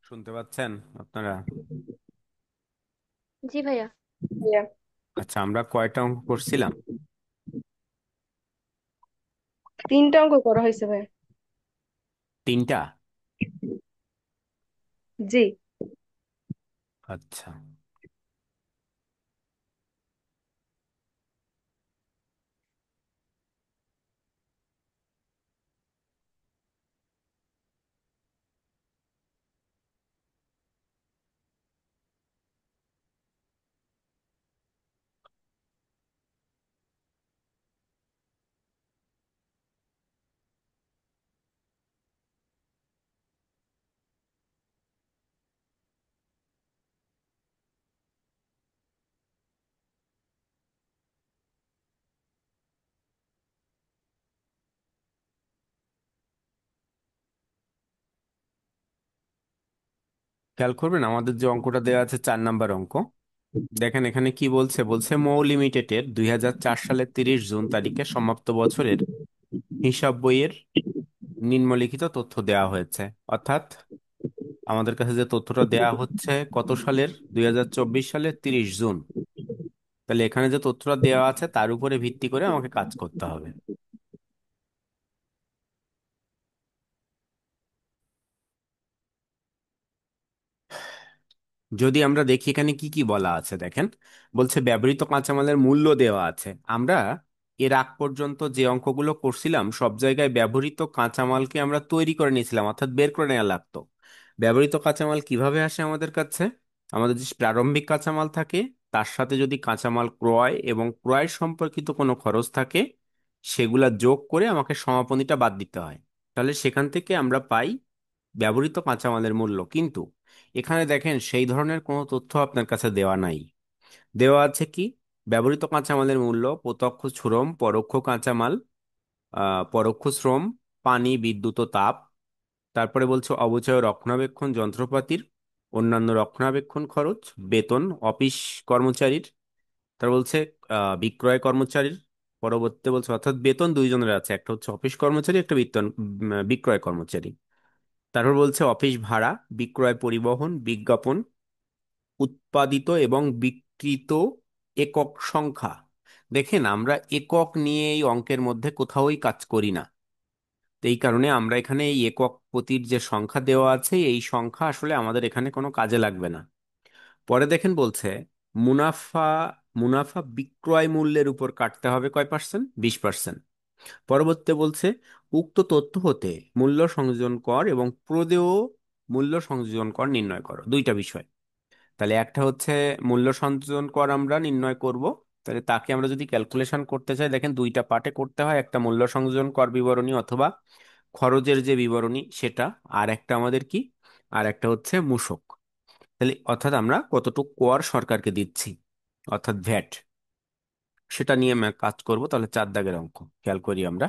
শুনতে পাচ্ছেন আপনারা? জি ভাইয়া। ইয়া, আচ্ছা, আমরা কয়টা অঙ্ক করছিলাম? তিনটা অঙ্ক করা হয়েছে ভাই। তিনটা। জি। আচ্ছা, খেয়াল করবেন আমাদের যে অঙ্কটা দেওয়া আছে 4 নাম্বার অঙ্ক। দেখেন এখানে কি বলছে, বলছে মৌ লিমিটেডের 2004 সালের 30 জুন তারিখে সমাপ্ত বছরের হিসাব বইয়ের নিম্নলিখিত তথ্য দেওয়া হয়েছে। অর্থাৎ আমাদের কাছে যে তথ্যটা দেওয়া হচ্ছে কত সালের, 2024 সালের 30 জুন। তাহলে এখানে যে তথ্যটা দেওয়া আছে তার উপরে ভিত্তি করে আমাকে কাজ করতে হবে। যদি আমরা দেখি এখানে কি কি বলা আছে, দেখেন বলছে ব্যবহৃত কাঁচামালের মূল্য দেওয়া আছে। আমরা এর আগ পর্যন্ত যে অঙ্কগুলো করছিলাম সব জায়গায় ব্যবহৃত কাঁচামালকে আমরা তৈরি করে নিয়েছিলাম, অর্থাৎ বের করে নেওয়া লাগতো। ব্যবহৃত কাঁচামাল কিভাবে আসে আমাদের কাছে? আমাদের যে প্রারম্ভিক কাঁচামাল থাকে তার সাথে যদি কাঁচামাল ক্রয় এবং ক্রয় সম্পর্কিত কোনো খরচ থাকে সেগুলা যোগ করে আমাকে সমাপনীটা বাদ দিতে হয়। তাহলে সেখান থেকে আমরা পাই ব্যবহৃত কাঁচামালের মূল্য। কিন্তু এখানে দেখেন সেই ধরনের কোনো তথ্য আপনার কাছে দেওয়া নাই। দেওয়া আছে কি, ব্যবহৃত কাঁচামালের মূল্য প্রত্যক্ষ শ্রম, পরোক্ষ কাঁচামাল, পরোক্ষ শ্রম, পানি, বিদ্যুৎ ও তাপ। তারপরে বলছে অবচয় রক্ষণাবেক্ষণ যন্ত্রপাতির, অন্যান্য রক্ষণাবেক্ষণ খরচ, বেতন অফিস কর্মচারীর। তার বলছে বিক্রয় কর্মচারীর। পরবর্তীতে বলছে অর্থাৎ বেতন দুইজনের আছে, একটা হচ্ছে অফিস কর্মচারী, একটা বেতন বিক্রয় কর্মচারী। তারপর বলছে অফিস ভাড়া, বিক্রয় পরিবহন, বিজ্ঞাপন, উৎপাদিত এবং বিক্রিত একক সংখ্যা। দেখেন আমরা একক নিয়ে এই অঙ্কের মধ্যে কোথাওই কাজ করি না। তো এই কারণে আমরা এখানে এই একক প্রতির যে সংখ্যা দেওয়া আছে এই সংখ্যা আসলে আমাদের এখানে কোনো কাজে লাগবে না। পরে দেখেন বলছে মুনাফা, মুনাফা বিক্রয় মূল্যের উপর কাটতে হবে কয় পার্সেন্ট, 20%। পরবর্তীতে বলছে উক্ত তথ্য হতে মূল্য সংযোজন কর এবং প্রদেয় মূল্য সংযোজন কর নির্ণয় করো। দুইটা বিষয়। তাহলে একটা হচ্ছে মূল্য সংযোজন কর আমরা নির্ণয় করব। তাহলে তাকে আমরা যদি ক্যালকুলেশন করতে চাই, দেখেন দুইটা পার্টে করতে হয়, একটা মূল্য সংযোজন কর বিবরণী অথবা খরচের যে বিবরণী সেটা, আর একটা আমাদের কি, আর একটা হচ্ছে মূসক। তাহলে অর্থাৎ আমরা কতটুকু কর সরকারকে দিচ্ছি, অর্থাৎ ভ্যাট, সেটা নিয়ে আমরা কাজ করব। তাহলে 4 দাগের অঙ্ক খেয়াল করি আমরা।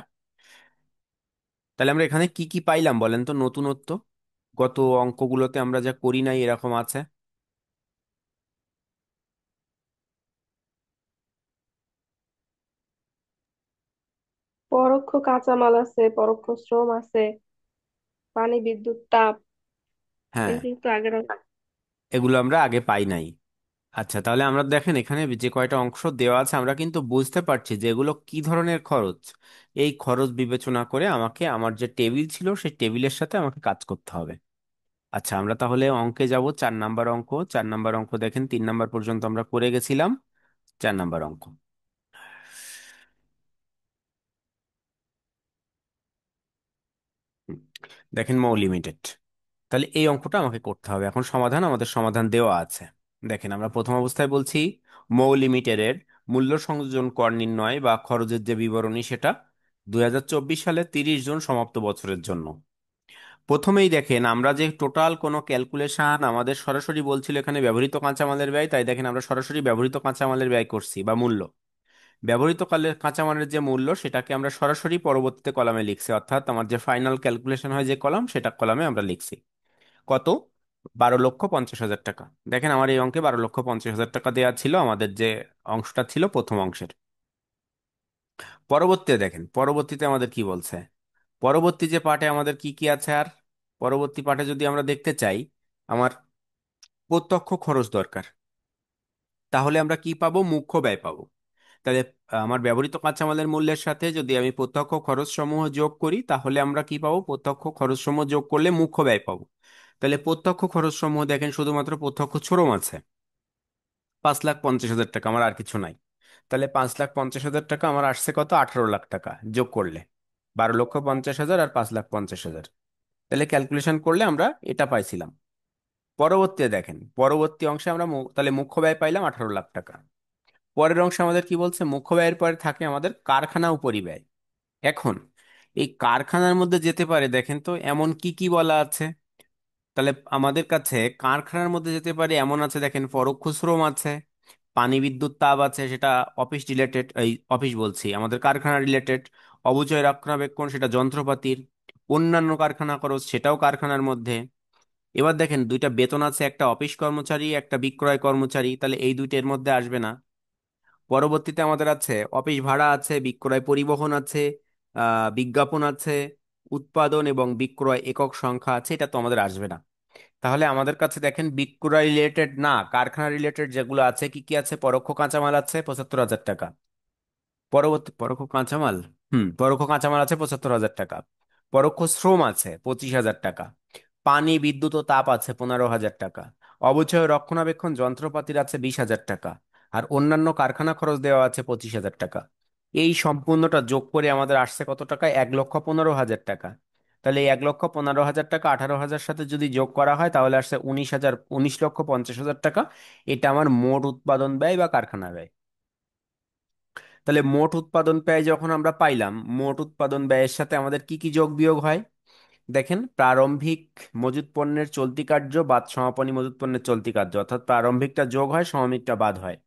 তাহলে আমরা এখানে কি কি পাইলাম বলেন তো নতুনত্ব? গত অঙ্কগুলোতে আমরা যা করি নাই এরকম আছে। পরোক্ষ কাঁচামাল আছে, পরোক্ষ শ্রম আছে, পানি, বিদ্যুৎ, তাপ। হ্যাঁ, এগুলো তো আগের এগুলো আমরা আগে পাই নাই। আচ্ছা, তাহলে আমরা দেখেন এখানে যে কয়টা অংশ দেওয়া আছে আমরা কিন্তু বুঝতে পারছি যে এগুলো কি ধরনের খরচ। এই খরচ বিবেচনা করে আমাকে আমার যে টেবিল ছিল সেই টেবিলের সাথে আমাকে কাজ করতে হবে। আচ্ছা, আমরা তাহলে অঙ্কে যাব। 4 নাম্বার অঙ্ক, 4 নাম্বার অঙ্ক দেখেন 3 নাম্বার পর্যন্ত আমরা করে গেছিলাম। 4 নাম্বার অঙ্ক। হুম, দেখেন মৌ লিমিটেড। তাহলে এই অঙ্কটা আমাকে করতে হবে। এখন সমাধান, আমাদের সমাধান দেওয়া আছে। দেখেন আমরা প্রথম অবস্থায় বলছি মৌ লিমিটেডের মূল্য সংযোজন কর নির্ণয় বা খরচের যে বিবরণী সেটা 2024 সালে 30 জুন সমাপ্ত বছরের জন্য। প্রথমেই দেখেন আমরা যে টোটাল কোনো ক্যালকুলেশন আমাদের সরাসরি বলছিল এখানে ব্যবহৃত কাঁচামালের ব্যয়, তাই দেখেন আমরা সরাসরি ব্যবহৃত কাঁচামালের ব্যয় করছি বা মূল্য। ব্যবহৃত কাঁচামালের যে মূল্য সেটাকে আমরা সরাসরি পরবর্তীতে কলামে লিখছি, অর্থাৎ আমার যে ফাইনাল ক্যালকুলেশন হয় যে কলাম সেটা কলামে আমরা লিখছি। কত? 12,50,000 টাকা। দেখেন আমার এই অঙ্কে 12,50,000 টাকা দেওয়া ছিল আমাদের যে অংশটা ছিল প্রথম অংশের। পরবর্তীতে দেখেন পরবর্তীতে আমাদের কি বলছে, পরবর্তী যে পার্টে আমাদের কি কি আছে। আর পরবর্তী পার্টে যদি আমরা দেখতে চাই, আমার প্রত্যক্ষ খরচ দরকার। তাহলে আমরা কি পাবো? মুখ্য ব্যয় পাবো। তাহলে আমার ব্যবহৃত কাঁচামালের মূল্যের সাথে যদি আমি প্রত্যক্ষ খরচ সমূহ যোগ করি, তাহলে আমরা কি পাবো? প্রত্যক্ষ খরচ সমূহ যোগ করলে মুখ্য ব্যয় পাবো। তাহলে প্রত্যক্ষ খরচ সমূহ দেখেন, শুধুমাত্র প্রত্যক্ষ শ্রম আছে 5,50,000 টাকা, আমার আর কিছু নাই। তাহলে 5,50,000 টাকা আমার আসছে কত? 18 লাখ টাকা যোগ করলে 12,50,000 আর 5,50,000। তাহলে ক্যালকুলেশন করলে আমরা এটা পাইছিলাম। পরবর্তীতে দেখেন, পরবর্তী অংশে আমরা তাহলে মুখ্য ব্যয় পাইলাম 18 লাখ টাকা। পরের অংশে আমাদের কি বলছে? মুখ্য ব্যয়ের পরে থাকে আমাদের কারখানা উপরিব্যয়। এখন এই কারখানার মধ্যে যেতে পারে, দেখেন তো এমন কি কি বলা আছে। তাহলে আমাদের কাছে কারখানার মধ্যে যেতে পারে এমন আছে, দেখেন, পরোক্ষ শ্রম আছে, পানি বিদ্যুৎ তাপ আছে, সেটা অফিস রিলেটেড, এই অফিস বলছি আমাদের কারখানা রিলেটেড। অবচয় রক্ষণাবেক্ষণ, সেটা যন্ত্রপাতির। অন্যান্য কারখানা খরচ, সেটাও কারখানার মধ্যে। এবার দেখেন দুইটা বেতন আছে, একটা অফিস কর্মচারী, একটা বিক্রয় কর্মচারী, তাহলে এই দুইটার মধ্যে আসবে না। পরবর্তীতে আমাদের আছে অফিস ভাড়া আছে, বিক্রয় পরিবহন আছে, বিজ্ঞাপন আছে, উৎপাদন এবং বিক্রয় একক সংখ্যা আছে, এটা তো আমাদের আসবে না। তাহলে আমাদের কাছে দেখেন বিক্রয় রিলেটেড না, কারখানা রিলেটেড যেগুলো আছে, কি কি আছে? পরোক্ষ কাঁচামাল আছে 75,000 টাকা। পরবর্তী পরোক্ষ কাঁচামাল, পরোক্ষ কাঁচামাল আছে 75,000 টাকা। পরোক্ষ শ্রম আছে 25,000 টাকা। পানি বিদ্যুৎ ও তাপ আছে 15,000 টাকা। অবচয় রক্ষণাবেক্ষণ যন্ত্রপাতির আছে 20,000 টাকা। আর অন্যান্য কারখানা খরচ দেওয়া আছে 25,000 টাকা। এই সম্পূর্ণটা যোগ করে আমাদের আসছে কত টাকা? 1,15,000 টাকা। তাহলে এই 1,15,000 টাকা 18,000 সাথে যদি যোগ করা হয়, তাহলে আসছে 19,50,000 টাকা। এটা আমার মোট উৎপাদন ব্যয় বা কারখানা ব্যয়। তাহলে মোট উৎপাদন ব্যয় যখন আমরা পাইলাম, মোট উৎপাদন ব্যয়ের সাথে আমাদের কি কি যোগ বিয়োগ হয়? দেখেন, প্রারম্ভিক মজুত পণ্যের চলতি কার্য বাদ সমাপনী মজুত পণ্যের চলতি কার্য, অর্থাৎ প্রারম্ভিকটা যোগ হয়, সমাপিকটা বাদ হয়।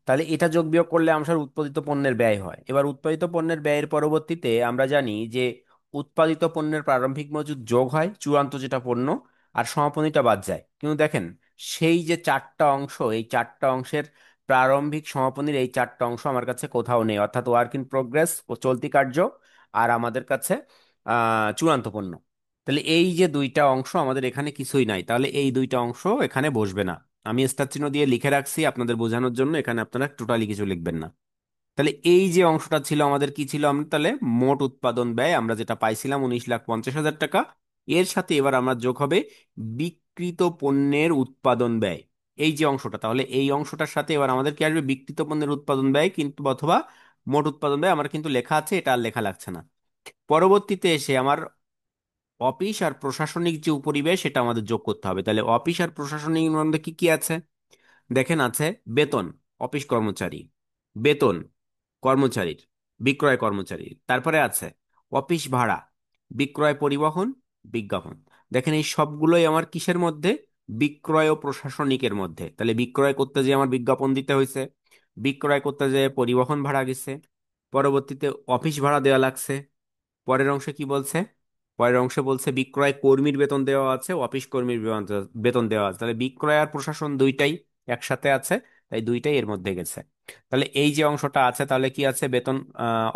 তাহলে এটা যোগ বিয়োগ করলে আমার উৎপাদিত পণ্যের ব্যয় হয়। এবার উৎপাদিত পণ্যের ব্যয়ের পরবর্তীতে আমরা জানি যে উৎপাদিত পণ্যের প্রারম্ভিক মজুত যোগ হয়, চূড়ান্ত যেটা পণ্য, আর সমাপনীটা বাদ যায়। কিন্তু দেখেন, সেই যে চারটা অংশ, এই চারটা অংশের প্রারম্ভিক সমাপনীর এই চারটা অংশ আমার কাছে কোথাও নেই, অর্থাৎ ওয়ার্ক ইন প্রোগ্রেস ও চলতি কার্য, আর আমাদের কাছে চূড়ান্ত পণ্য। তাহলে এই যে দুইটা অংশ আমাদের এখানে কিছুই নাই, তাহলে এই দুইটা অংশ এখানে বসবে না। আমি স্টার চিহ্ন দিয়ে লিখে রাখছি আপনাদের বোঝানোর জন্য, এখানে আপনারা টোটালি কিছু লিখবেন না। তাহলে এই যে অংশটা ছিল আমাদের, কি ছিল? আমরা তাহলে মোট উৎপাদন ব্যয় আমরা যেটা পাইছিলাম 19,50,000 টাকা, এর সাথে এবার আমরা যোগ হবে বিক্রিত পণ্যের উৎপাদন ব্যয়, এই যে অংশটা। তাহলে এই অংশটার সাথে এবার আমাদের কি আসবে? বিক্রিত পণ্যের উৎপাদন ব্যয়, কিন্তু অথবা মোট উৎপাদন ব্যয়। আমার কিন্তু লেখা আছে, এটা আর লেখা লাগছে না। পরবর্তীতে এসে আমার অফিস আর প্রশাসনিক যে উপরিব্যয়, সেটা আমাদের যোগ করতে হবে। তাহলে অফিস আর প্রশাসনিক মধ্যে কি কি আছে? দেখেন, আছে বেতন অফিস কর্মচারী, বেতন কর্মচারীর, বিক্রয় কর্মচারীর, তারপরে আছে অফিস ভাড়া, বিক্রয় পরিবহন, বিজ্ঞাপন। দেখেন এই সবগুলোই আমার কিসের মধ্যে? বিক্রয় ও প্রশাসনিকের মধ্যে। তাহলে বিক্রয় করতে যে আমার বিজ্ঞাপন দিতে হয়েছে, বিক্রয় করতে যে পরিবহন ভাড়া গেছে, পরবর্তীতে অফিস ভাড়া দেওয়া লাগছে। পরের অংশে কি বলছে? পরের অংশে বলছে বিক্রয় কর্মীর বেতন দেওয়া আছে, অফিস কর্মীর বেতন দেওয়া আছে। তাহলে বিক্রয় আর প্রশাসন দুইটাই একসাথে আছে, তাই দুইটাই এর মধ্যে গেছে। তাহলে এই যে অংশটা আছে, তাহলে কি আছে? বেতন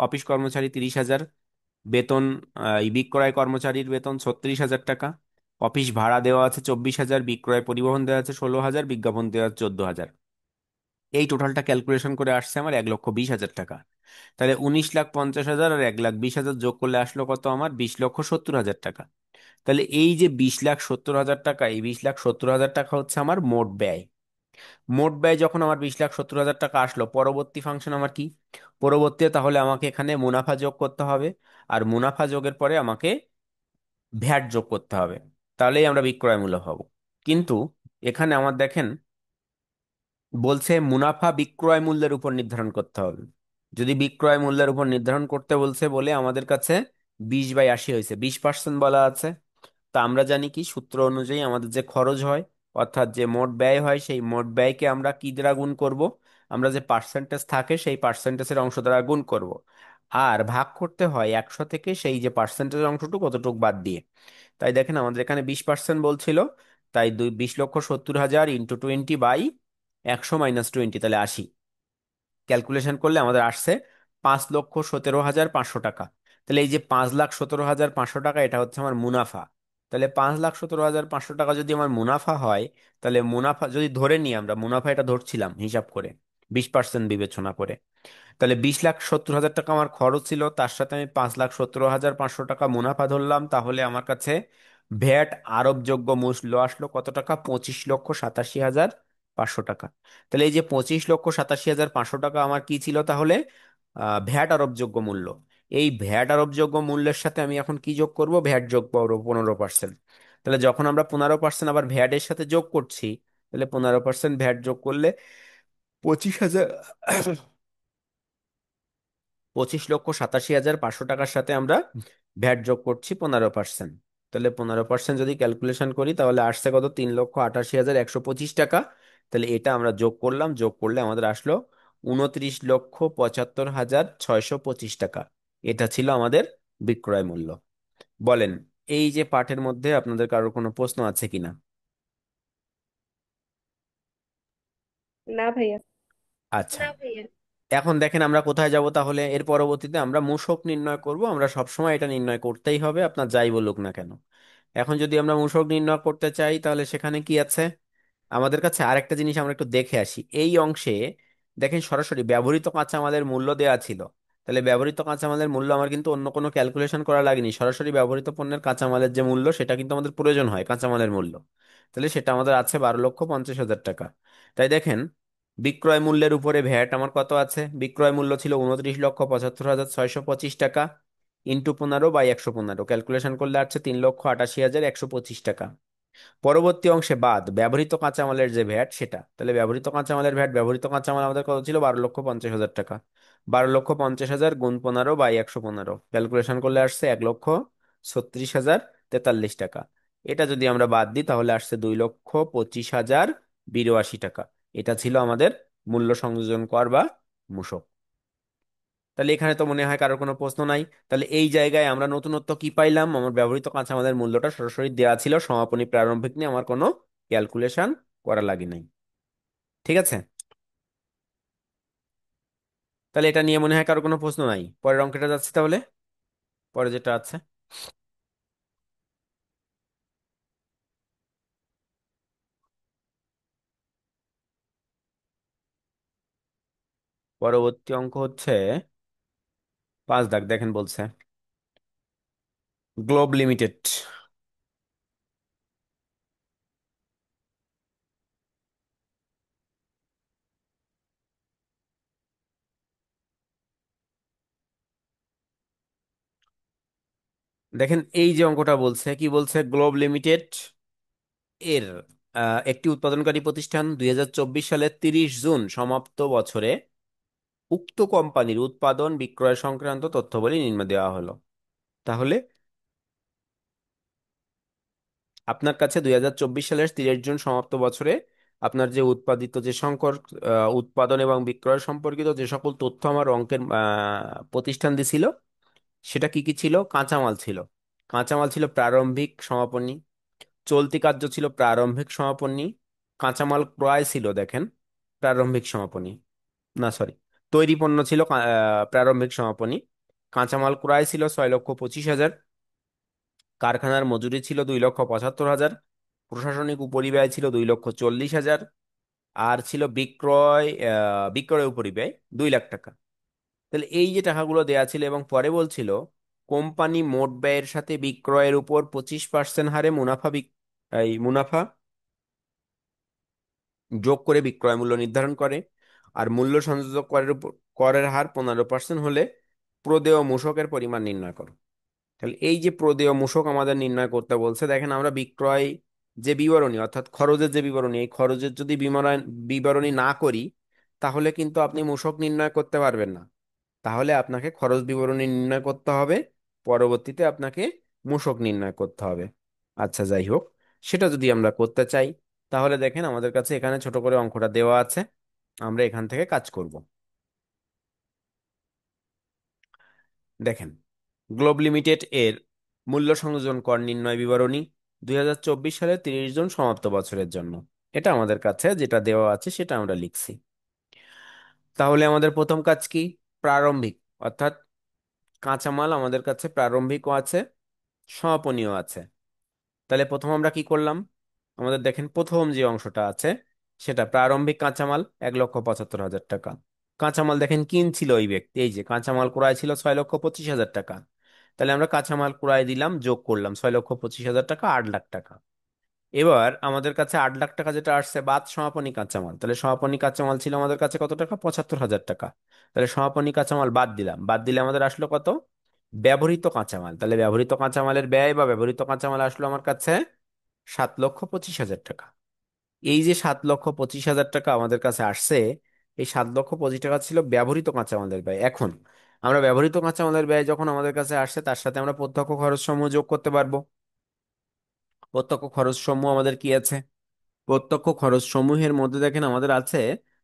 অফিস কর্মচারী 30,000, বেতন এই বিক্রয় কর্মচারীর বেতন 36,000 টাকা, অফিস ভাড়া দেওয়া আছে 24,000, বিক্রয় পরিবহন দেওয়া আছে 16,000, বিজ্ঞাপন দেওয়া আছে 14,000। এই টোটালটা ক্যালকুলেশন করে আসছে আমার 1,20,000 টাকা। তাহলে 19,50,000 আর 1,20,000 যোগ করলে আসলো কত? আমার 20,70,000 টাকা। তাহলে এই যে 20,70,000 টাকা, এই 20,70,000 টাকা হচ্ছে আমার মোট ব্যয়। মোট ব্যয় যখন আমার 20,70,000 টাকা আসলো, পরবর্তী ফাংশন আমার কি? পরবর্তী তাহলে আমাকে এখানে মুনাফা যোগ করতে হবে, আর মুনাফা যোগের পরে আমাকে ভ্যাট যোগ করতে হবে। তাহলেই আমরা বিক্রয় মূল্য পাবো। কিন্তু এখানে আমার দেখেন বলছে মুনাফা বিক্রয় মূল্যের উপর নির্ধারণ করতে হবে। যদি বিক্রয় মূল্যের উপর নির্ধারণ করতে বলছে বলে আমাদের কাছে 20/80 হয়েছে, 20% বলা আছে। তা আমরা জানি কি সূত্র অনুযায়ী আমাদের যে খরচ হয়, অর্থাৎ যে মোট ব্যয় হয়, সেই মোট ব্যয়কে আমরা কি দ্বারা গুণ করব? আমরা যে পার্সেন্টেজ থাকে সেই পার্সেন্টেজের অংশ দ্বারা গুণ করব। আর ভাগ করতে হয় 100 থেকে সেই যে পার্সেন্টেজের অংশটুকু কতটুকু বাদ দিয়ে। তাই দেখেন আমাদের এখানে 20% বলছিল, তাই 20,70,000 ইন্টু 20/100 - 20, তাহলে 80। ক্যালকুলেশন করলে আমাদের আসছে 5,17,500 টাকা। তাহলে এই যে 5,17,500 টাকা, এটা হচ্ছে আমার মুনাফা। তাহলে 5,17,500 টাকা যদি আমার মুনাফা হয়, তাহলে মুনাফা যদি ধরে নিই, আমরা মুনাফা এটা ধরছিলাম হিসাব করে 20% বিবেচনা করে, তাহলে 20,70,000 টাকা আমার খরচ ছিল, তার সাথে আমি 5,17,500 টাকা মুনাফা ধরলাম, তাহলে আমার কাছে ভ্যাট আরোপযোগ্য মূল্য আসলো কত টাকা? 25,87,500 টাকা। তাহলে এই যে 25,87,500 টাকা আমার কি ছিল তাহলে? ভ্যাট আরোপযোগ্য মূল্য। এই ভ্যাট আরোপযোগ্য মূল্যের সাথে আমি এখন কি যোগ করব? ভ্যাট যোগ করবো 15%। তাহলে যখন আমরা 15% আবার ভ্যাট এর সাথে যোগ করছি, তাহলে 15% ভ্যাট যোগ করলে 25,000, 25,87,500 টাকার সাথে আমরা ভ্যাট যোগ করছি 15%। তাহলে 15% যদি ক্যালকুলেশন করি তাহলে আসছে কত? 3,88,125 টাকা। তাহলে এটা আমরা যোগ করলাম, যোগ করলে আমাদের আসলো 29,75,625 টাকা। এটা ছিল আমাদের বিক্রয় মূল্য। বলেন, এই যে পাঠের মধ্যে আপনাদের কারোর কোনো প্রশ্ন আছে কিনা? না ভাইয়া। আচ্ছা, এখন দেখেন আমরা কোথায় যাব তাহলে। এর পরবর্তীতে আমরা মূসক নির্ণয় করব। আমরা সবসময় এটা নির্ণয় করতেই হবে, আপনার যাই বলুক না কেন। এখন যদি আমরা মূসক নির্ণয় করতে চাই তাহলে সেখানে কি আছে? আমাদের কাছে আরেকটা জিনিস আমরা একটু দেখে আসি। এই অংশে দেখেন সরাসরি ব্যবহৃত কাঁচামালের মূল্য দেওয়া ছিল। তাহলে ব্যবহৃত কাঁচামালের মূল্য আমার কিন্তু অন্য কোনো ক্যালকুলেশন করা লাগেনি, সরাসরি ব্যবহৃত পণ্যের কাঁচামালের যে মূল্য সেটা কিন্তু আমাদের প্রয়োজন হয়, কাঁচামালের মূল্য। তাহলে সেটা আমাদের আছে 12,50,000 টাকা। তাই দেখেন, বিক্রয় মূল্যের উপরে ভ্যাট আমার কত আছে? বিক্রয় মূল্য ছিল 29,75,625 টাকা, ইন্টু 15/115, ক্যালকুলেশন করলে আসছে 3,88,125 টাকা। পরবর্তী অংশে বাদ ব্যবহৃত কাঁচামালের যে ভ্যাট সেটা, তাহলে ব্যবহৃত কাঁচামালের ভ্যাট, ব্যবহৃত কাঁচামাল আমাদের কত ছিল? 12,50,000 টাকা। 12,50,000 গুণ 15/115, ক্যালকুলেশন করলে আসছে 1,36,043,043 টাকা। এটা যদি আমরা বাদ দিই তাহলে আসছে 2,25,082 টাকা। এটা ছিল আমাদের মূল্য সংযোজন কর বা মূসক। তাহলে এখানে তো মনে হয় কারোর কোনো প্রশ্ন নাই। তাহলে এই জায়গায় আমরা নতুনত্ব কি পাইলাম? আমার ব্যবহৃত কাঁচামালের মূল্যটা সরাসরি দেওয়া ছিল, সমাপনী প্রারম্ভিক নিয়ে আমার কোনো ক্যালকুলেশন করা লাগে নাই। ঠিক আছে? তাহলে এটা নিয়ে মনে হয় কারোর কোনো প্রশ্ন নাই। পরের অঙ্কটা যাচ্ছে তাহলে, পরে যেটা আছে। পরবর্তী অঙ্ক হচ্ছে 5 দাগ, দেখেন বলছে গ্লোব লিমিটেড। দেখেন এই যে অঙ্কটা বলছে, কি বলছে? গ্লোব লিমিটেড এর একটি উৎপাদনকারী প্রতিষ্ঠান 2024 সালের 30 জুন সমাপ্ত বছরে উক্ত কোম্পানির উৎপাদন বিক্রয় সংক্রান্ত তথ্যাবলী নিম্ন দেওয়া হলো। তাহলে আপনার কাছে 2024 সালের 30 জুন সমাপ্ত বছরে আপনার যে উৎপাদিত যে সংকর উৎপাদন এবং বিক্রয় সম্পর্কিত যে সকল তথ্য আমার অঙ্কের প্রতিষ্ঠান দিছিল, সেটা কি কি ছিল? কাঁচামাল ছিল। কাঁচামাল ছিল প্রারম্ভিক সমাপনী, চলতি কার্য ছিল প্রারম্ভিক সমাপনী, কাঁচামাল ক্রয় ছিল দেখেন প্রারম্ভিক সমাপনী, না সরি, তৈরি পণ্য ছিল প্রারম্ভিক সমাপনী, কাঁচামাল ক্রয় ছিল 6,25,000, কারখানার মজুরি ছিল 2,75,000, প্রশাসনিক উপরিব্যয় ছিল 2,40,000, আর ছিল বিক্রয় উপরিব্যয় 2 লাখ টাকা। তাহলে এই যে টাকাগুলো দেয়া ছিল এবং পরে বলছিল কোম্পানি মোট ব্যয়ের সাথে বিক্রয়ের উপর 25% হারে মুনাফা যোগ করে বিক্রয় মূল্য নির্ধারণ করে। আর মূল্য সংযোজক করের উপর করের হার 15% হলে প্রদেয় মূসকের পরিমাণ নির্ণয় করো। তাহলে এই যে প্রদেয় মূসক আমাদের নির্ণয় করতে বলছে, দেখেন আমরা বিক্রয় যে বিবরণী অর্থাৎ খরচের যে বিবরণী, এই খরচের যদি বিবরণী না করি তাহলে কিন্তু আপনি মূসক নির্ণয় করতে পারবেন না। তাহলে আপনাকে খরচ বিবরণী নির্ণয় করতে হবে, পরবর্তীতে আপনাকে মূসক নির্ণয় করতে হবে। আচ্ছা যাই হোক, সেটা যদি আমরা করতে চাই তাহলে দেখেন আমাদের কাছে এখানে ছোট করে অঙ্কটা দেওয়া আছে, আমরা এখান থেকে কাজ করব। দেখেন, গ্লোব লিমিটেড এর মূল্য সংযোজন কর নির্ণয় বিবরণী 2024 সালের 30 জুন সমাপ্ত বছরের জন্য, এটা আমাদের কাছে যেটা দেওয়া আছে সেটা আমরা লিখছি। তাহলে আমাদের প্রথম কাজ কি? প্রারম্ভিক, অর্থাৎ কাঁচামাল আমাদের কাছে প্রারম্ভিকও আছে, সমাপনীয় আছে। তাহলে প্রথম আমরা কি করলাম, আমাদের দেখেন প্রথম যে অংশটা আছে সেটা প্রারম্ভিক কাঁচামাল 1,75,000 টাকা। কাঁচামাল দেখেন কিনছিল ওই ব্যক্তি, এই যে কাঁচামাল ক্রয় ছিল 6,25,000 টাকা। তাহলে আমরা কাঁচামাল ক্রয় দিলাম, যোগ করলাম 6,25,000 টাকা, 8 লাখ টাকা। এবার আমাদের কাছে 8 লাখ টাকা যেটা আসছে বাদ সমাপনী কাঁচামাল, তাহলে সমাপনী কাঁচামাল ছিল আমাদের কাছে কত টাকা, 75,000 টাকা। তাহলে সমাপনী কাঁচামাল বাদ দিলাম, বাদ দিলে আমাদের আসলো কত, ব্যবহৃত কাঁচামাল। তাহলে ব্যবহৃত কাঁচামালের ব্যয় বা ব্যবহৃত কাঁচামাল আসলো আমার কাছে 7,25,000 টাকা। এই যে 7,25,000 টাকা আমাদের কাছে আসছে, এই 7,25,000 টাকা ছিল ব্যবহৃত কাঁচামালের ব্যয়। এখন আমরা ব্যবহৃত কাঁচামালের ব্যয় যখন আমাদের কাছে আসছে, তার সাথে আমরা প্রত্যক্ষ খরচ সমূহ যোগ করতে পারবো। প্রত্যক্ষ খরচ সমূহ আমাদের কি আছে, প্রত্যক্ষ খরচ সমূহের মধ্যে দেখেন আমাদের আছে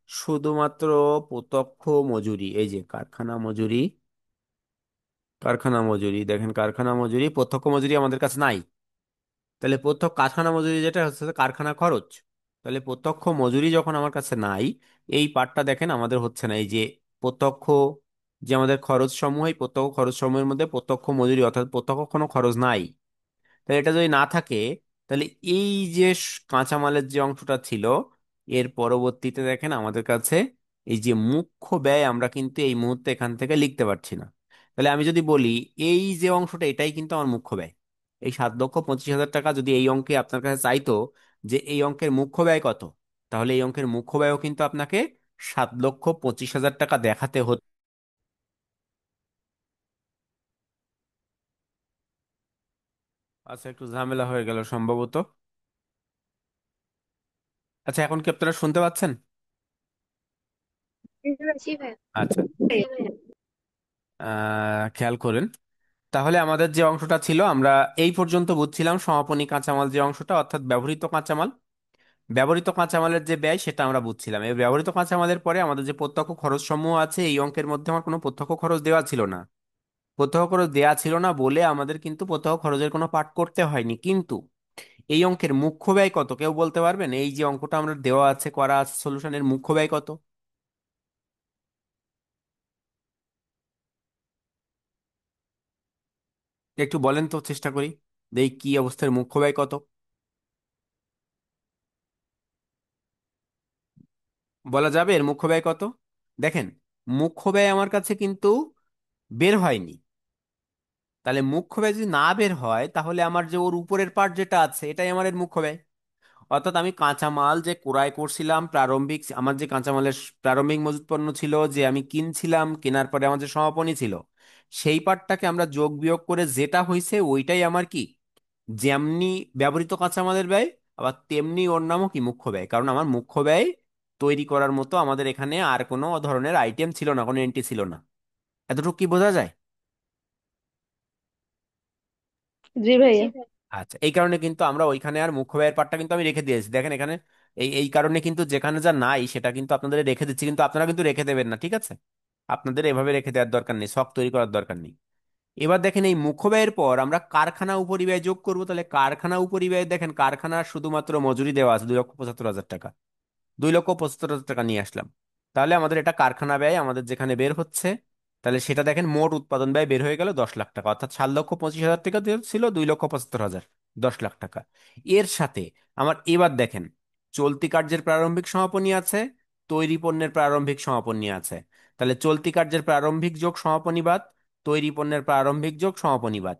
শুধুমাত্র প্রত্যক্ষ মজুরি, এই যে কারখানা মজুরি, কারখানা মজুরি দেখেন, কারখানা মজুরি, প্রত্যক্ষ মজুরি আমাদের কাছে নাই। তাহলে প্রত্যক্ষ কারখানা মজুরি যেটা হচ্ছে কারখানা খরচ, তাহলে প্রত্যক্ষ মজুরি যখন আমার কাছে নাই, এই পার্টটা দেখেন আমাদের হচ্ছে না। এই যে প্রত্যক্ষ যে আমাদের খরচ সমূহ, এই প্রত্যক্ষ খরচ সমূহের মধ্যে প্রত্যক্ষ মজুরি অর্থাৎ প্রত্যক্ষ কোনো খরচ নাই। তাহলে এটা যদি না থাকে, তাহলে এই যে কাঁচামালের যে অংশটা ছিল, এর পরবর্তীতে দেখেন আমাদের কাছে এই যে মুখ্য ব্যয় আমরা কিন্তু এই মুহূর্তে এখান থেকে লিখতে পারছি না। তাহলে আমি যদি বলি এই যে অংশটা, এটাই কিন্তু আমার মুখ্য ব্যয়। এই 7,25,000 টাকা যদি এই অঙ্কে আপনার কাছে চাইতো যে এই অঙ্কের মুখ্য ব্যয় কত, তাহলে এই অঙ্কের মুখ্য ব্যয়ও কিন্তু আপনাকে 7,25,000 টাকা দেখাতে হতো। আচ্ছা, একটু ঝামেলা হয়ে গেল সম্ভবত। আচ্ছা, এখন কি আপনারা শুনতে পাচ্ছেন? জি ভাইয়া। আচ্ছা, খেয়াল করেন। তাহলে আমাদের যে অংশটা ছিল আমরা এই পর্যন্ত বুঝছিলাম সমাপনী কাঁচামাল যে অংশটা, অর্থাৎ ব্যবহৃত কাঁচামাল। ব্যবহৃত কাঁচামালের যে ব্যয় সেটা আমরা বুঝছিলাম। এই ব্যবহৃত কাঁচামালের পরে আমাদের যে প্রত্যক্ষ খরচ সমূহ আছে, এই অঙ্কের মধ্যে আমার কোনো প্রত্যক্ষ খরচ দেওয়া ছিল না। প্রত্যক্ষ খরচ দেওয়া ছিল না বলে আমাদের কিন্তু প্রত্যক্ষ খরচের কোনো পাঠ করতে হয়নি। কিন্তু এই অঙ্কের মুখ্য ব্যয় কত কেউ বলতে পারবেন? এই যে অঙ্কটা আমরা দেওয়া আছে, করা আছে সলিউশনের, মুখ্য ব্যয় কত? একটু বলেন তো, চেষ্টা করি এই কি অবস্থার মুখ্য ব্যয় কত। বলা যাবে এর মুখ্য ব্যয় কত? দেখেন, মুখ্য ব্যয় আমার কাছে কিন্তু বের হয়নি। তাহলে মুখ্য ব্যয় যদি না বের হয়, তাহলে আমার যে ওর উপরের পার্ট যেটা আছে এটাই আমার এর মুখ্য ব্যয়। অর্থাৎ আমি কাঁচামাল যে ক্রয় করছিলাম, প্রারম্ভিক আমার যে কাঁচামালের প্রারম্ভিক মজুত পণ্য ছিল, যে আমি কিনছিলাম, কেনার পরে আমার যে সমাপনী ছিল, সেই পার্টটাকে আমরা যোগ বিয়োগ করে যেটা হয়েছে ওইটাই আমার কি, যেমনি ব্যবহৃত কাঁচামালের ব্যয়, আবার তেমনি ওর নামও কি, মুখ্য ব্যয়। কারণ আমার মুখ্য ব্যয় তৈরি করার মতো আমাদের এখানে আর কোনো ধরনের আইটেম ছিল না, কোনো এন্ট্রি ছিল না। এতটুকু কি বোঝা যায়? জি ভাইয়া। আচ্ছা, এই কারণে কিন্তু আমরা ওইখানে আর মুখ্য ব্যয়ের পার্টটা কিন্তু আমি রেখে দিয়েছি, দেখেন এখানে। এই কারণে কিন্তু যেখানে যা নাই সেটা কিন্তু আপনাদের রেখে দিচ্ছি, কিন্তু আপনারা কিন্তু রেখে দেবেন না, ঠিক আছে? আপনাদের এভাবে রেখে দেওয়ার দরকার নেই, শখ তৈরি করার দরকার নেই। এবার দেখেন এই মুখ্য ব্যয়ের পর আমরা কারখানা উপরিব্যয় যোগ করব। তাহলে কারখানা উপরিব্যয় দেখেন, কারখানার শুধুমাত্র মজুরি দেওয়া আছে 2,75,000 টাকা। 2,75,000 টাকা নিয়ে আসলাম। তাহলে আমাদের এটা কারখানা ব্যয় আমাদের যেখানে বের হচ্ছে, তাহলে সেটা দেখেন মোট উৎপাদন ব্যয় বের হয়ে গেল 10 লাখ টাকা। অর্থাৎ 7,25,000 টাকা ছিল 2,75,000, 10 লাখ টাকা। এর সাথে আমার এবার দেখেন চলতি কার্যের প্রারম্ভিক সমাপনী আছে, তৈরি পণ্যের প্রারম্ভিক সমাপনী আছে। তাহলে চলতি কার্যের প্রারম্ভিক যোগ সমাপনী বাদ, তৈরি পণ্যের প্রারম্ভিক যোগ সমাপনী বাদ।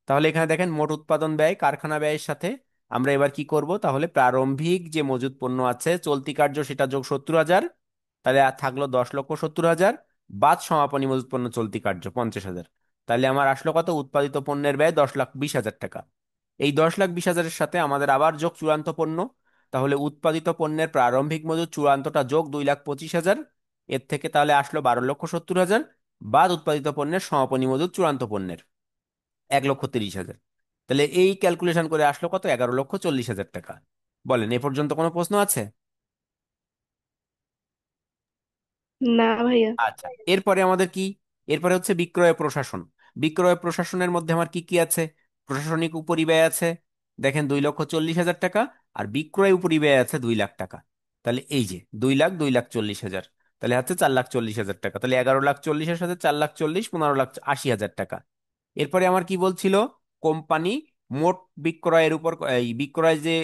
তাহলে এখানে দেখেন মোট উৎপাদন ব্যয় কারখানা ব্যয়ের সাথে আমরা এবার কি করব, তাহলে প্রারম্ভিক যে মজুত পণ্য আছে চলতি কার্য সেটা যোগ 70,000, তাহলে আর থাকলো 10,70,000, বাদ সমাপনী মজুত পণ্য চলতি কার্য 50,000। তাহলে আমার আসলো কত, উৎপাদিত পণ্যের ব্যয় 10,20,000 টাকা। এই 10,20,000-এর সাথে আমাদের আবার যোগ চূড়ান্ত পণ্য। তাহলে উৎপাদিত পণ্যের প্রারম্ভিক মজুত চূড়ান্তটা যোগ 2,25,000, এর থেকে তাহলে আসলো 12,70,000, বাদ উৎপাদিত পণ্যের সমাপনী মজুত চূড়ান্ত পণ্যের 1,30,000। তাহলে এই ক্যালকুলেশন করে আসলো কত, 11,40,000 টাকা। বলেন এ পর্যন্ত কোনো প্রশ্ন আছে? না ভাইয়া। আচ্ছা, এরপরে আমাদের কি, এরপরে হচ্ছে বিক্রয় প্রশাসন। বিক্রয় প্রশাসনের মধ্যে আমার কি কি আছে, প্রশাসনিক উপরিব্যয় আছে দেখেন 2,40,000 টাকা, আর বিক্রয় উপরিব্যয় আছে 2 লাখ টাকা। তাহলে এই যে 2 লাখ, 2,40,000, তাহলে হচ্ছে 4,40,000 টাকা। তাহলে 11,40,000-এর সাথে 4,40,000, 15,80,000 টাকা। এরপরে আমার কি বলছিল, কোম্পানি মোট বিক্রয়ের উপর এই বিক্রয় যে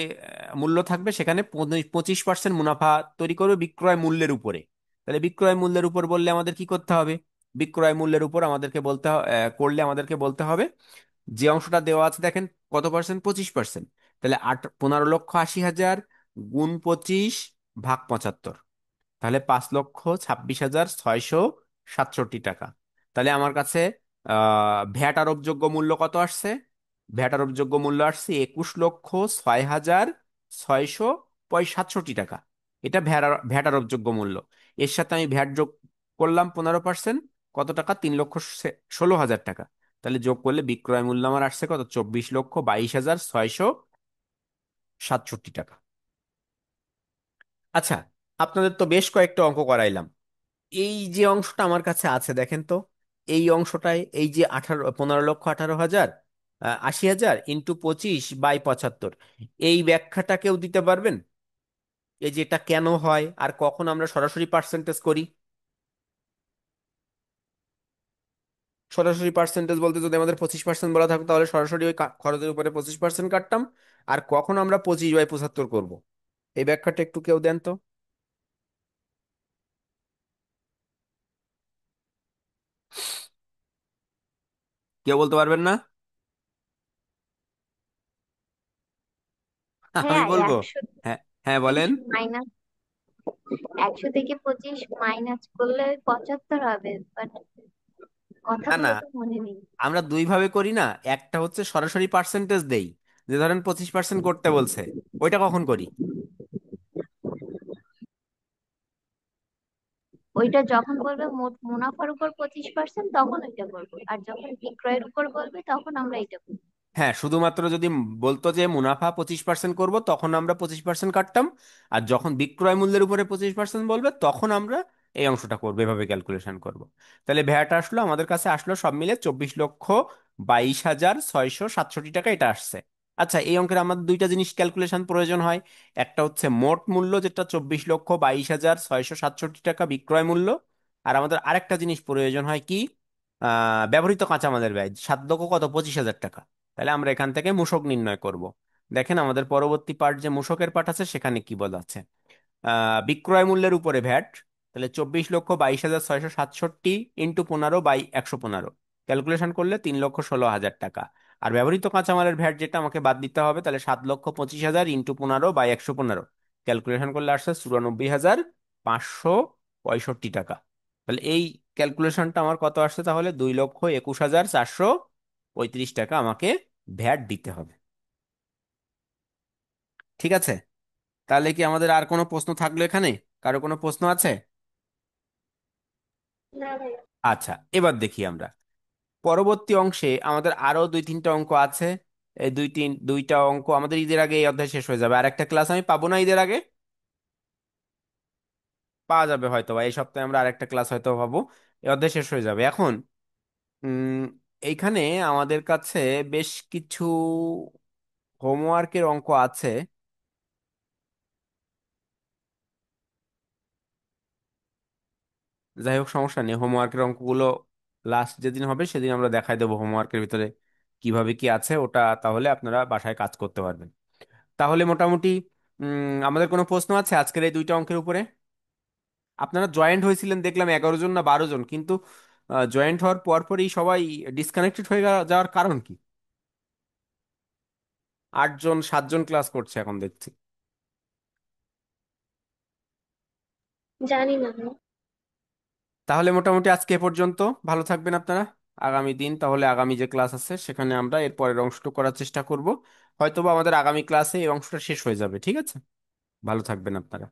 মূল্য থাকবে সেখানে 25% মুনাফা তৈরি করবে বিক্রয় মূল্যের উপরে। তাহলে বিক্রয় মূল্যের উপর বললে আমাদের কি করতে হবে? বিক্রয় মূল্যের উপর আমাদেরকে করলে আমাদেরকে বলতে হবে যে অংশটা দেওয়া আছে দেখেন কত পার্সেন্ট, 25%। তাহলে 15,80,000 গুণ 25 ভাগ 75, তাহলে 5,26,667 টাকা। তাহলে আমার কাছে ভ্যাট আরোপযোগ্য মূল্য কত আসছে? ভ্যাট আরোপযোগ্য মূল্য আসছে 21,06,667 টাকা। এটা ভ্যাট আরোপযোগ্য মূল্য। এর সাথে আমি ভ্যাট যোগ করলাম 15%, কত টাকা? 3,16,000 টাকা। তাহলে যোগ করলে বিক্রয় মূল্য আমার আসছে কত? 24,22,667 টাকা। আচ্ছা, আপনাদের তো বেশ কয়েকটা অঙ্ক করাইলাম। এই যে অংশটা আমার কাছে আছে দেখেন তো, এই অংশটায় এই যে 15,18,000 80,000 ইন্টু 25/75, এই ব্যাখ্যাটা কেউ দিতে পারবেন? এই যে এটা কেন হয় আর কখন আমরা সরাসরি পার্সেন্টেজ করি? সরাসরি পার্সেন্টেজ বলতে যদি আমাদের 25% বলা থাকতো তাহলে সরাসরি ওই খরচের উপরে 25% কাটতাম। আর কখন আমরা 25/75 করব? এই ব্যাখ্যাটা একটু কেউ দেন তো। কেউ বলতে পারবেন না? আমি হ্যাঁ, বলবো। 100 হ্যাঁ, হ্যাঁ বলেন। 25 মাইনাস 100 থেকে 25 মাইনাস করলে 75 হবে, বাট না না, কথাগুলো তো মনে নেই। আমরা দুই ভাবে করি না। একটা হচ্ছে সরাসরি পার্সেন্টেজ দেই, যে ধরেন 25% করতে বলছে, ওইটা কখন করি? ওইটা যখন বলবে মোট মুনাফার উপর 25%, তখন ওইটা করবো, আর যখন বিক্রয়ের উপর বলবে তখন আমরা এটা করবো। হ্যাঁ, শুধুমাত্র যদি বলতো যে মুনাফা 25% করবো তখন আমরা 25% কাটতাম, আর যখন বিক্রয় মূল্যের উপরে 25% বলবে তখন আমরা এই অংশটা করবো, এভাবে ক্যালকুলেশন করব। তাহলে ভ্যাট আসলো আমাদের কাছে, আসলো সব মিলে 24,22,667 টাকা এটা আসছে। আচ্ছা, এই অঙ্কের আমাদের দুইটা জিনিস ক্যালকুলেশন প্রয়োজন হয়। একটা হচ্ছে মোট মূল্য, যেটা 24,22,667 টাকা বিক্রয় মূল্য। আর আমাদের আরেকটা জিনিস প্রয়োজন হয় কি? ব্যবহৃত কাঁচামালের ব্যয় 7 লক্ষ কত? 25,000 টাকা। তাহলে আমরা এখান থেকে মূসক নির্ণয় করব। দেখেন আমাদের পরবর্তী পার্ট যে মূসকের পার্ট আছে সেখানে কি বলা আছে। বিক্রয় মূল্যের উপরে ভ্যাট, তাহলে 24,22,667 ইন্টু 15/115, ক্যালকুলেশন করলে 3,16,000 টাকা। আর ব্যবহৃত কাঁচামালের ভ্যাট যেটা আমাকে বাদ দিতে হবে, তাহলে 7,25,000 ইন্টু 15/115, ক্যালকুলেশন করলে আসছে 94,565 টাকা। তাহলে এই ক্যালকুলেশনটা আমার কত আসছে? তাহলে 2,21,435 টাকা আমাকে ভ্যাট দিতে হবে। ঠিক আছে, তাহলে কি আমাদের আর কোনো প্রশ্ন থাকলো এখানে? কারো কোনো প্রশ্ন আছে? না ভাই। আচ্ছা, এবার দেখি আমরা পরবর্তী অংশে আমাদের আরো 2-3টা অঙ্ক আছে। এই দুইটা অঙ্ক আমাদের ঈদের আগে এই অধ্যায় শেষ হয়ে যাবে। আর একটা ক্লাস আমি পাবো না ঈদের আগে? পাওয়া যাবে হয়তো, বা এই সপ্তাহে আমরা আরেকটা ক্লাস হয়তো পাবো। এই অধ্যায় শেষ হয়ে যাবে এখন। উম এইখানে আমাদের কাছে বেশ কিছু হোমওয়ার্কের অঙ্ক আছে। যাই হোক, সমস্যা নেই, হোমওয়ার্কের অঙ্কগুলো লাস্ট যেদিন হবে সেদিন আমরা দেখাই দেবো হোমওয়ার্কের ভিতরে কিভাবে কি আছে। ওটা তাহলে আপনারা বাসায় কাজ করতে পারবেন। তাহলে মোটামুটি আমাদের কোনো প্রশ্ন আছে আজকের এই দুইটা অঙ্কের উপরে? আপনারা জয়েন্ট হয়েছিলেন দেখলাম 11 জন না 12 জন, কিন্তু জয়েন্ট হওয়ার পরপরই সবাই ডিসকানেক্টেড হয়ে যাওয়ার কারণ কি? 8 জন 7 জন ক্লাস করছে এখন দেখছি। জানি না। তাহলে মোটামুটি আজকে এ পর্যন্ত। ভালো থাকবেন আপনারা। আগামী দিন তাহলে আগামী যে ক্লাস আছে সেখানে আমরা এর পরের অংশটা করার চেষ্টা করব। হয়তোবা আমাদের আগামী ক্লাসে এই অংশটা শেষ হয়ে যাবে। ঠিক আছে, ভালো থাকবেন আপনারা।